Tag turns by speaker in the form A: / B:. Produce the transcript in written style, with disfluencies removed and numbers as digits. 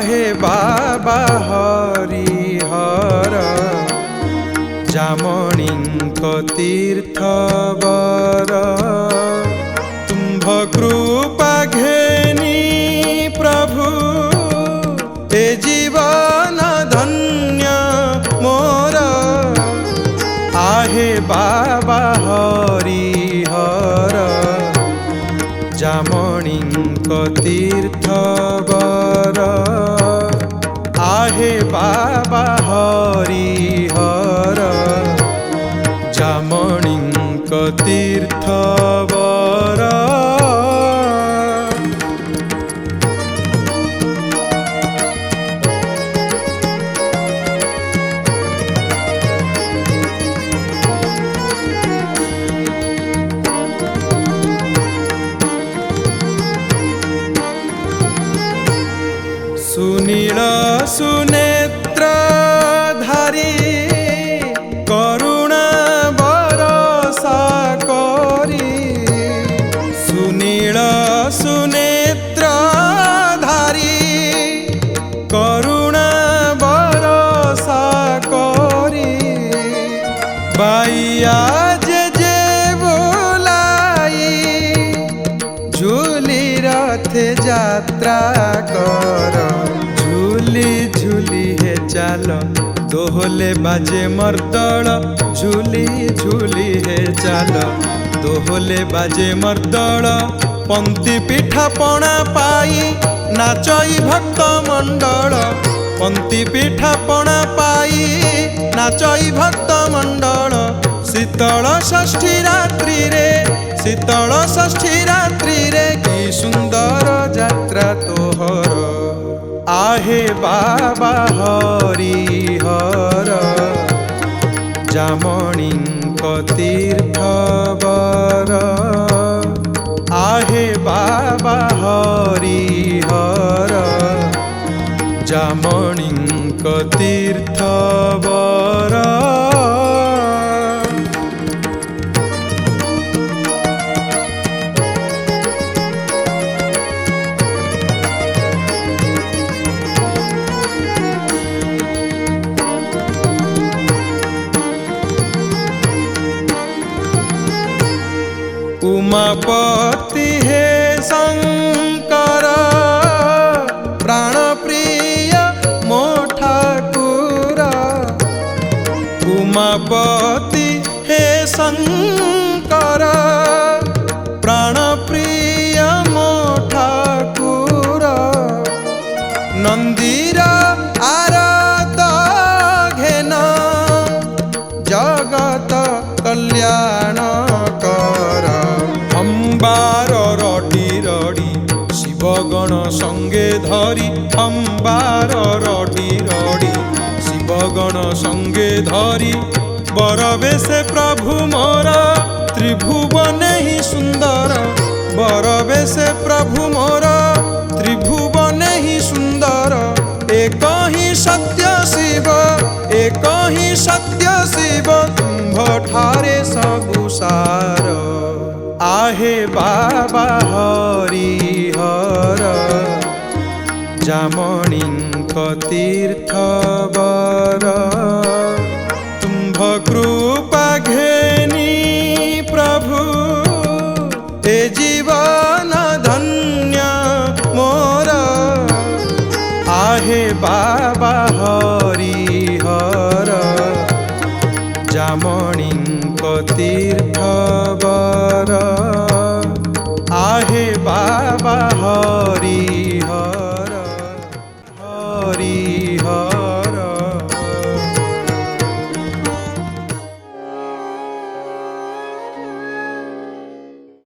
A: आहे बाबा हरिहर जामणींक तीर्थवर तुम्भ कृपा घेनी प्रभु ए जीवन धन्य मोर आहे बाबा हरिहर जामणींक तीर्थवर आहे बाबा हरिहर जामणींक तीर्थवर सुनील सुनेत्र धारी करुणा बरसा करी सुनील सुनेत्र धारी करुणा बरसा करी बाइया जे बोलाई झूली रथे यात्रा कर झूली झूली हे चाल दोहले बाजे मर्दल झूली झूली हे चाल दोहले बाजे मर्दल पंक्ति पिठा पणा पाई नाचई भक्त मंडल पंक्ति पिठा पणा पाई नाचई भक्त मंडल शीतल षष्ठी रात्रि रे की सुंदर यात्रा तोहर आहे बाबा हरिहर जामणींक तीर्थवर आहे बाबा हरिहर जामणींक तीर्थवर उमापति हे शंकर प्राण प्रिय मो ठाकुर उमापति हे शंकर प्राण प्रिय मो ठाकुर नंदीर आरत घेन जगत कल्याण कर अंबार रडी रडी शिवगण संगे धरी अंबार रडी रडी शिवगण संगे धरी बरवेशे प्रभु मोर त्रिभुवन ही सुंदर बरवेशे प्रभु मोर त्रिभुवन ही सुंदर एक ही सत्य शिव तुम्भ ठारे सबु सार आहे बाबा हरिहर जामणींक तीर्थवर तुम्भ कृपा घेनी प्रभु ए जीवन धन्य मोर आहे बाबा हरिहर जामणींक तीर्थवर आहे बाबा हरि